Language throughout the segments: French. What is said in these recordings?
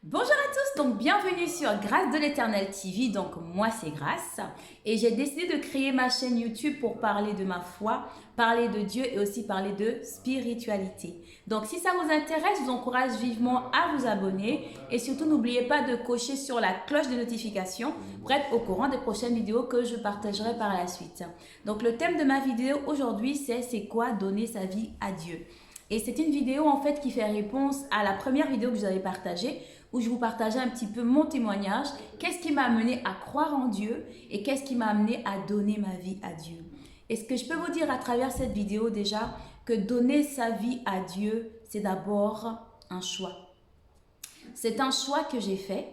Bonjour à tous, donc bienvenue sur Grâce de l'Éternel TV, donc moi c'est Grâce et j'ai décidé de créer ma chaîne YouTube pour parler de ma foi, parler de Dieu et aussi parler de spiritualité. Donc si ça vous intéresse, je vous encourage vivement à vous abonner et surtout n'oubliez pas de cocher sur la cloche de notification pour être au courant des prochaines vidéos que je partagerai par la suite. Donc le thème de ma vidéo aujourd'hui c'est quoi donner sa vie à Dieu. Et c'est une vidéo en fait qui fait réponse à la première vidéo que je vous avais partagée où je vous partageais un petit peu mon témoignage, qu'est-ce qui m'a amené à croire en Dieu et qu'est-ce qui m'a amené à donner ma vie à Dieu. Et ce que je peux vous dire à travers cette vidéo déjà, que donner sa vie à Dieu, c'est d'abord un choix. C'est un choix que j'ai fait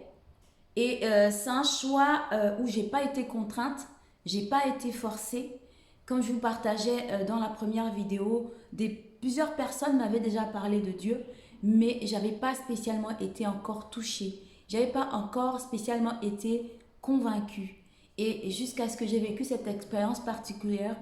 et c'est un choix où j'ai pas été contrainte, j'ai pas été forcée. Comme je vous partageais dans la première vidéo, plusieurs personnes m'avaient déjà parlé de Dieu, mais j'avais pas spécialement été encore touchée. J'avais pas encore spécialement été convaincue. Et jusqu'à ce que j'ai vécu cette expérience particulière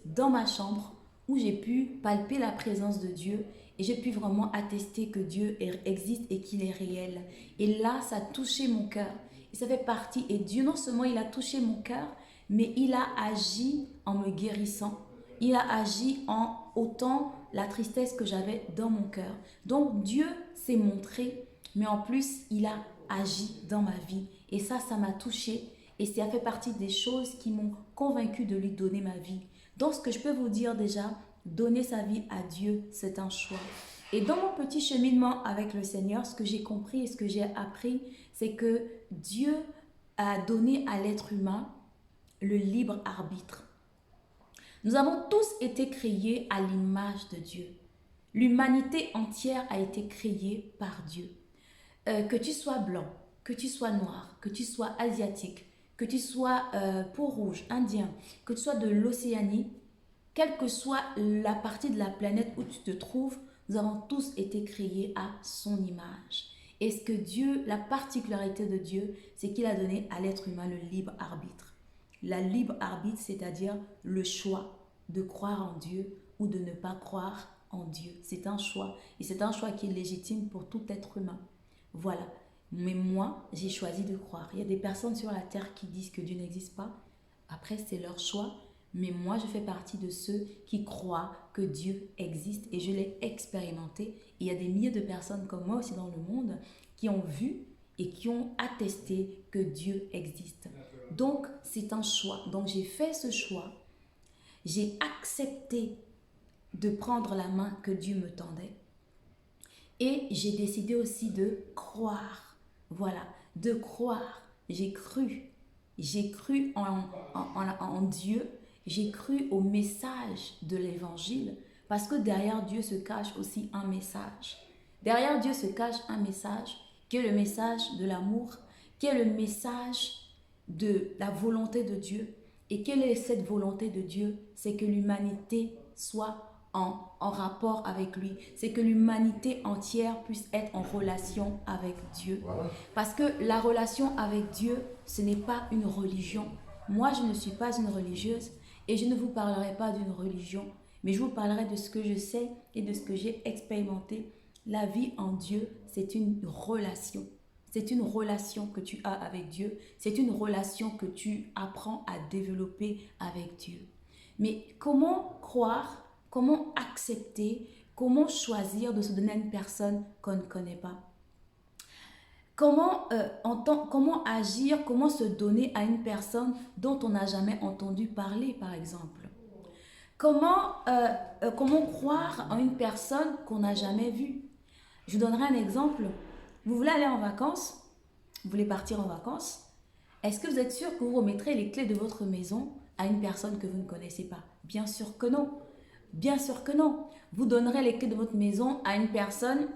dans ma chambre où j'ai pu palper la présence de Dieu et j'ai pu vraiment attester que Dieu existe et qu'il est réel. Et là, ça a touché mon cœur. Et ça fait partie. Et Dieu, non seulement il a touché mon cœur, mais il a agi en me guérissant. Il a agi en ôtant la tristesse que j'avais dans mon cœur. Donc Dieu s'est montré, mais en plus, il a agi dans ma vie. Et ça m'a touché. Et ça fait partie des choses qui m'ont convaincu de lui donner ma vie. Donc ce que je peux vous dire déjà, donner sa vie à Dieu, c'est un choix. Et dans mon petit cheminement avec le Seigneur, ce que j'ai compris et ce que j'ai appris, c'est que Dieu a donné à l'être humain le libre arbitre. Nous avons tous été créés à l'image de Dieu. L'humanité entière a été créée par Dieu. Que tu sois blanc, que tu sois noir, que tu sois asiatique, que tu sois peau rouge, indien, que tu sois de l'Océanie, quelle que soit la partie de la planète où tu te trouves, nous avons tous été créés à son image. Et ce que Dieu, la particularité de Dieu, c'est qu'il a donné à l'être humain le libre arbitre. La libre arbitre, c'est-à-dire le choix de croire en Dieu ou de ne pas croire en Dieu. C'est un choix. Et c'est un choix qui est légitime pour tout être humain. Voilà. Mais moi, j'ai choisi de croire. Il y a des personnes sur la terre qui disent que Dieu n'existe pas. Après, c'est leur choix. Mais moi, je fais partie de ceux qui croient que Dieu existe et je l'ai expérimenté. Et il y a des milliers de personnes comme moi aussi dans le monde qui ont vu et qui ont attesté que Dieu existe. Donc, c'est un choix. Donc, j'ai fait ce choix. J'ai accepté de prendre la main que Dieu me tendait. Et j'ai décidé aussi de croire. Voilà, de croire. J'ai cru. J'ai cru en Dieu. J'ai cru au message de l'évangile. Parce que derrière Dieu se cache aussi un message. Derrière Dieu se cache un message qui est le message de l'amour, qui est le message de la volonté de Dieu. Et quelle est cette volonté de Dieu? C'est que l'humanité soit en rapport avec lui. C'est que l'humanité entière puisse être en relation avec Dieu. Voilà. Parce que la relation avec Dieu, ce n'est pas une religion. Moi, je ne suis pas une religieuse et je ne vous parlerai pas d'une religion, mais je vous parlerai de ce que je sais et de ce que j'ai expérimenté. La vie en Dieu, c'est une relation. C'est une relation que tu as avec Dieu. C'est une relation que tu apprends à développer avec Dieu. Mais comment croire? Comment accepter, comment choisir de se donner à une personne qu'on ne connaît pas? Comment agir, comment se donner à une personne dont on n'a jamais entendu parler, par exemple? Comment croire en une personne qu'on n'a jamais vue? Je vous donnerai un exemple. Vous voulez aller en vacances? Vous voulez partir en vacances? Est-ce que vous êtes sûr que vous remettrez les clés de votre maison à une personne que vous ne connaissez pas? Bien sûr que non. Bien sûr que non. Vous donnerez les clés de votre maison à une personne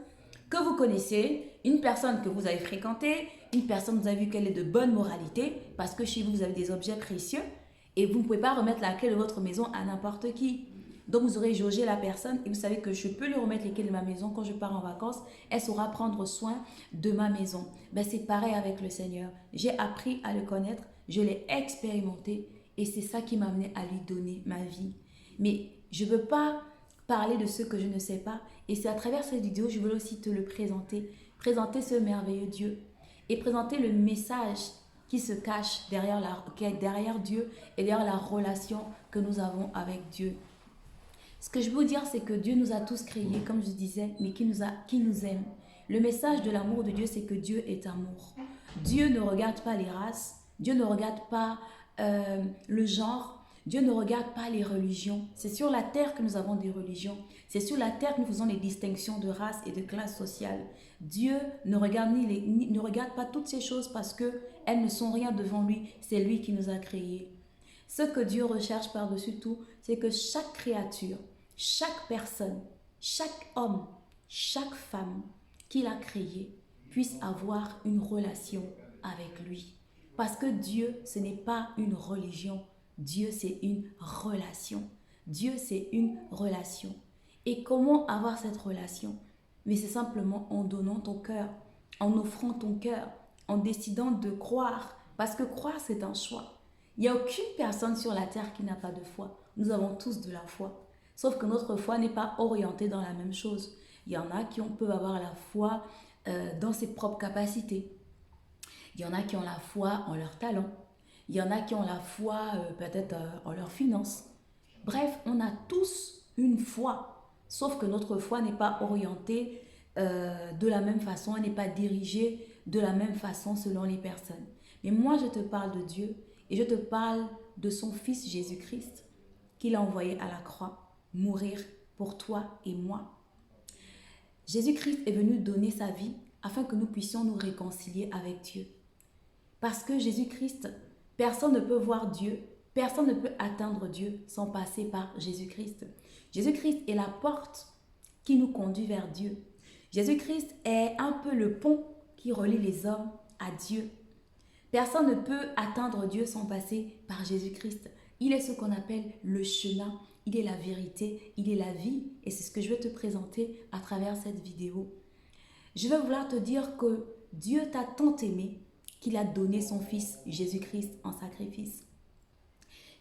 que vous connaissez, une personne que vous avez fréquentée, une personne que vous avez vu qu'elle est de bonne moralité, parce que chez vous, vous avez des objets précieux et vous ne pouvez pas remettre la clé de votre maison à n'importe qui. Donc, vous aurez jaugé la personne et vous savez que je peux lui remettre les clés de ma maison quand je pars en vacances. Elle saura prendre soin de ma maison. Ben, c'est pareil avec le Seigneur. J'ai appris à le connaître, je l'ai expérimenté et c'est ça qui m'a amené à lui donner ma vie. Mais je ne veux pas parler de ce que je ne sais pas. Et c'est à travers cette vidéo, je veux aussi te le présenter. présenter ce merveilleux Dieu et présenter le message qui se cache derrière Dieu et derrière la relation que nous avons avec Dieu. Ce que je veux vous dire, c'est que Dieu nous a tous créés, comme je disais, mais qui nous aime. Le message de l'amour de Dieu, c'est que Dieu est amour. Dieu ne regarde pas les races, Dieu ne regarde pas le genre, Dieu ne regarde pas les religions. C'est sur la terre que nous avons des religions. C'est sur la terre que nous faisons les distinctions de race et de classe sociale. Dieu ne regarde pas toutes ces choses parce qu'elles ne sont rien devant lui. C'est lui qui nous a créés. Ce que Dieu recherche par-dessus tout, c'est que chaque créature, chaque personne, chaque homme, chaque femme qu'il a créé puisse avoir une relation avec lui. Parce que Dieu, ce n'est pas une religion. Dieu, c'est une relation. Dieu, c'est une relation. Et comment avoir cette relation? Mais c'est simplement en donnant ton cœur, en offrant ton cœur, en décidant de croire. Parce que croire, c'est un choix. Il n'y a aucune personne sur la terre qui n'a pas de foi. Nous avons tous de la foi. Sauf que notre foi n'est pas orientée dans la même chose. Il y en a qui peuvent avoir la foi dans ses propres capacités. Il y en a qui ont la foi en leur talent. Il y en a qui ont la foi peut-être en leurs finances. Bref, on a tous une foi. Sauf que notre foi n'est pas orientée de la même façon. Elle n'est pas dirigée de la même façon selon les personnes. Mais moi, je te parle de Dieu. Et je te parle de son Fils Jésus-Christ qu'il a envoyé à la croix, mourir pour toi et moi. Jésus-Christ est venu donner sa vie afin que nous puissions nous réconcilier avec Dieu. Parce que Jésus-Christ, personne ne peut voir Dieu, personne ne peut atteindre Dieu sans passer par Jésus-Christ. Jésus-Christ est la porte qui nous conduit vers Dieu. Jésus-Christ est un peu le pont qui relie les hommes à Dieu. Personne ne peut atteindre Dieu sans passer par Jésus-Christ. Il est ce qu'on appelle le chemin, il est la vérité, il est la vie. Et c'est ce que je vais te présenter à travers cette vidéo. Je vais vouloir te dire que Dieu t'a tant aimé qu'il a donné son Fils Jésus-Christ en sacrifice.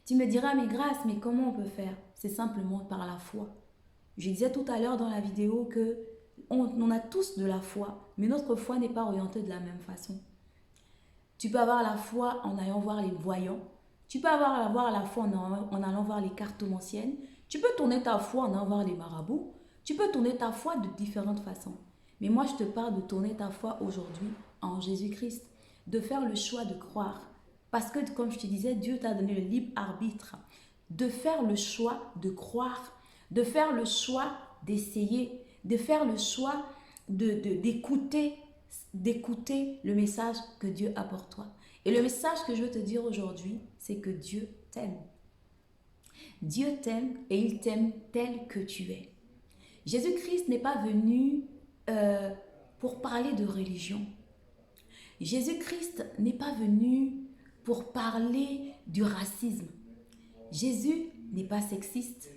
Tu me diras, mais Grâce, mais comment on peut faire? C'est simplement par la foi. Je disais tout à l'heure dans la vidéo que on a tous de la foi, mais notre foi n'est pas orientée de la même façon. Tu peux avoir la foi en allant voir les voyants. Tu peux avoir la foi en allant voir les cartomanciennes. Tu peux tourner ta foi en allant voir les marabouts. Tu peux tourner ta foi de différentes façons. Mais moi, je te parle de tourner ta foi aujourd'hui en Jésus-Christ. De faire le choix de croire. Parce que, comme je te disais, Dieu t'a donné le libre arbitre. De faire le choix de croire. De faire le choix d'essayer. De faire le choix d'écouter le message que Dieu a pour toi. Et le message que je veux te dire aujourd'hui, c'est que Dieu t'aime. Dieu t'aime et il t'aime tel que tu es. Jésus-Christ n'est pas venu pour parler de religion. Jésus-Christ n'est pas venu pour parler du racisme. Jésus n'est pas sexiste.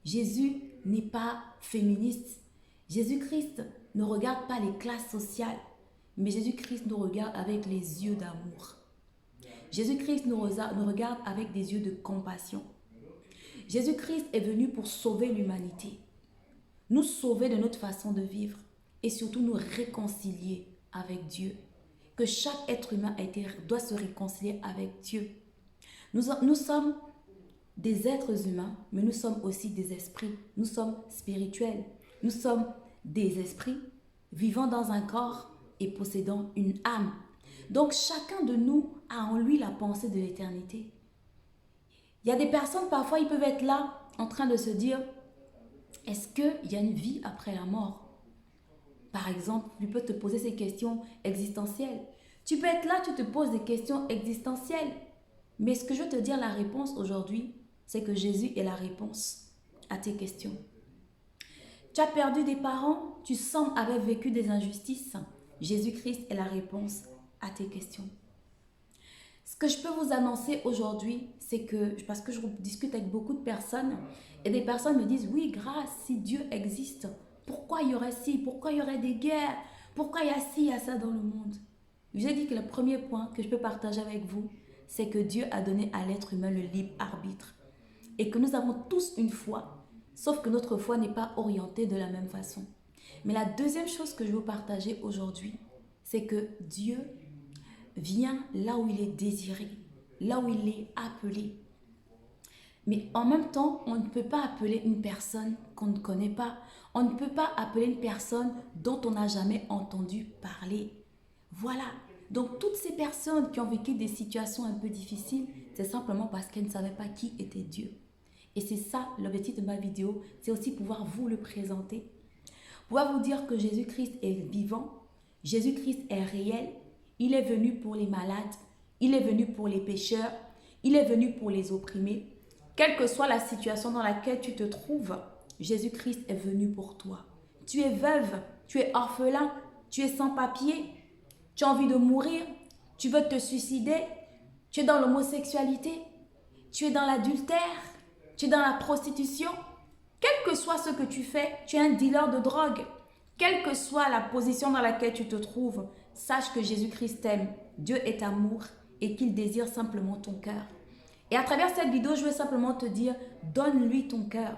Jésus n'est pas féministe. Jésus-Christ ne regarde pas les classes sociales, mais Jésus-Christ nous regarde avec les yeux d'amour. Jésus-Christ nous regarde avec des yeux de compassion. Jésus-Christ est venu pour sauver l'humanité, nous sauver de notre façon de vivre et surtout nous réconcilier avec Dieu. Que chaque être humain doit se réconcilier avec Dieu. Nous sommes des êtres humains, mais nous sommes aussi des esprits. Nous sommes spirituels. Nous sommes des esprits vivant dans un corps et possédant une âme. Donc chacun de nous a en lui la pensée de l'éternité. Il y a des personnes, parfois, ils peuvent être là en train de se dire, est-ce qu'il y a une vie après la mort? Par exemple, tu peux te poser ces questions existentielles. Tu peux être là, tu te poses des questions existentielles. Mais ce que je veux te dire, la réponse aujourd'hui, c'est que Jésus est la réponse à tes questions. Tu as perdu des parents, tu sembles avoir vécu des injustices. Jésus-Christ est la réponse à tes questions. Ce que je peux vous annoncer aujourd'hui, c'est que, parce que je discute avec beaucoup de personnes, et des personnes me disent, oui, Grâce, si Dieu existe, pourquoi il y aurait ci, pourquoi il y aurait des guerres, pourquoi il y a ci, il y a ça dans le monde? Je vous ai dit que le premier point que je peux partager avec vous, c'est que Dieu a donné à l'être humain le libre arbitre. Et que nous avons tous une foi, sauf que notre foi n'est pas orientée de la même façon. Mais la deuxième chose que je veux partager aujourd'hui, c'est que Dieu vient là où il est désiré, là où il est appelé. Mais en même temps, on ne peut pas appeler une personne qu'on ne connaît pas. On ne peut pas appeler une personne dont on n'a jamais entendu parler. Voilà. Donc, toutes ces personnes qui ont vécu des situations un peu difficiles, c'est simplement parce qu'elles ne savaient pas qui était Dieu. Et c'est ça l'objectif de ma vidéo, c'est aussi pouvoir vous le présenter. Pouvoir vous dire que Jésus-Christ est vivant, Jésus-Christ est réel, il est venu pour les malades, il est venu pour les pécheurs, il est venu pour les opprimés. Quelle que soit la situation dans laquelle tu te trouves, Jésus-Christ est venu pour toi. Tu es veuve, tu es orphelin, tu es sans papier, tu as envie de mourir, tu veux te suicider, tu es dans l'homosexualité, tu es dans l'adultère, tu es dans la prostitution. Quel que soit ce que tu fais, tu es un dealer de drogue. Quelle que soit la position dans laquelle tu te trouves, sache que Jésus-Christ t'aime. Dieu est amour et qu'il désire simplement ton cœur. Et à travers cette vidéo, je veux simplement te dire, donne-lui ton cœur.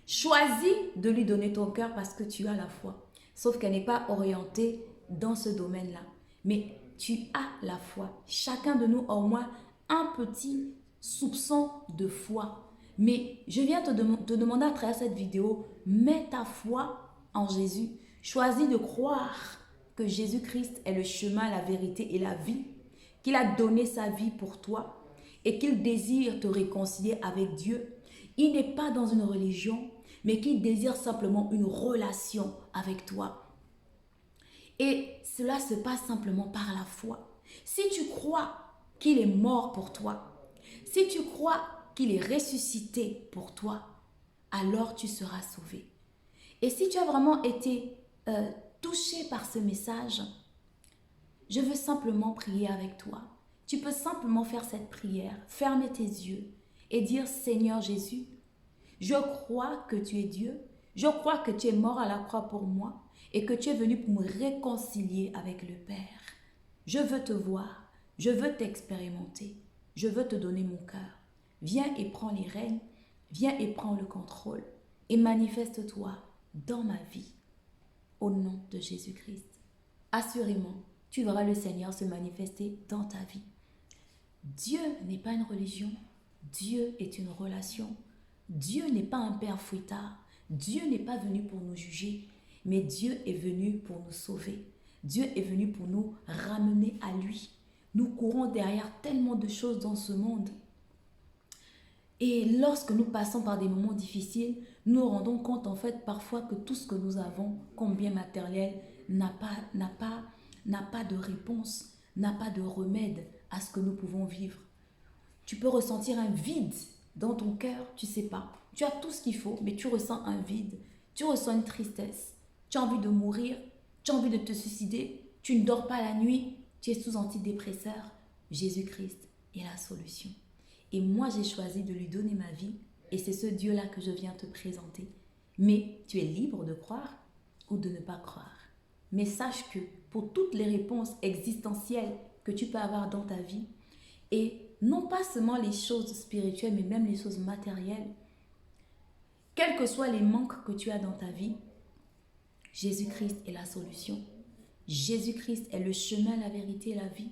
Choisis de lui donner ton cœur parce que tu as la foi. Sauf qu'elle n'est pas orientée dans ce domaine-là. Mais tu as la foi. Chacun de nous a au moins un petit soupçon de foi. Mais je viens te demander à travers cette vidéo, mets ta foi en Jésus. Choisis de croire que Jésus-Christ est le chemin, la vérité et la vie. Qu'il a donné sa vie pour toi et qu'il désire te réconcilier avec Dieu. Il n'est pas dans une religion, mais qu'il désire simplement une relation avec toi. Et cela se passe simplement par la foi. Si tu crois qu'il est mort pour toi, si tu crois qu'il est ressuscité pour toi, alors tu seras sauvé. Et si tu as vraiment été touché par ce message, je veux simplement prier avec toi. Tu peux simplement faire cette prière, fermer tes yeux et dire: Seigneur Jésus, je crois que tu es Dieu, je crois que tu es mort à la croix pour moi et que tu es venu pour me réconcilier avec le Père. Je veux te voir, je veux t'expérimenter, je veux te donner mon cœur. Viens et prends les rênes, viens et prends le contrôle et manifeste-toi dans ma vie au nom de Jésus-Christ. Assurément, tu verras le Seigneur se manifester dans ta vie. Dieu n'est pas une religion, Dieu est une relation. Dieu n'est pas un père fouettard, Dieu n'est pas venu pour nous juger, mais Dieu est venu pour nous sauver. Dieu est venu pour nous ramener à lui. Nous courons derrière tellement de choses dans ce monde. Et lorsque nous passons par des moments difficiles, nous nous rendons compte en fait parfois que tout ce que nous avons comme bien matériel n'a pas de réponse, n'a pas de remède à ce que nous pouvons vivre. Tu peux ressentir un vide dans ton cœur, tu ne sais pas. Tu as tout ce qu'il faut, mais tu ressens un vide. Tu ressens une tristesse. Tu as envie de mourir. Tu as envie de te suicider. Tu ne dors pas la nuit. Tu es sous antidépresseur. Jésus-Christ est la solution. Et moi, j'ai choisi de lui donner ma vie. Et c'est ce Dieu-là que je viens te présenter. Mais tu es libre de croire ou de ne pas croire. Mais sache que pour toutes les réponses existentielles que tu peux avoir dans ta vie, et non pas seulement les choses spirituelles, mais même les choses matérielles, quels que soient les manques que tu as dans ta vie, Jésus-Christ est la solution. Jésus-Christ est le chemin, la vérité et la vie.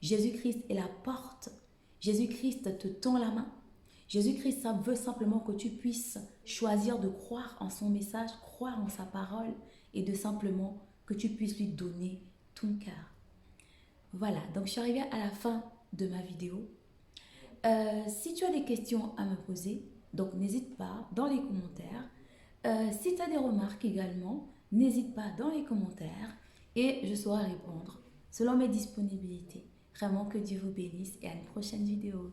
Jésus-Christ est la porte. Jésus-Christ te tend la main. Jésus-Christ veut simplement que tu puisses choisir de croire en son message, croire en sa parole et de simplement que tu puisses lui donner ton cœur. Voilà, donc je suis arrivée à la fin de ma vidéo. Si tu as des questions à me poser, donc n'hésite pas dans les commentaires. Si tu as des remarques également, n'hésite pas dans les commentaires et je saurai répondre selon mes disponibilités. Vraiment que Dieu vous bénisse et à une prochaine vidéo.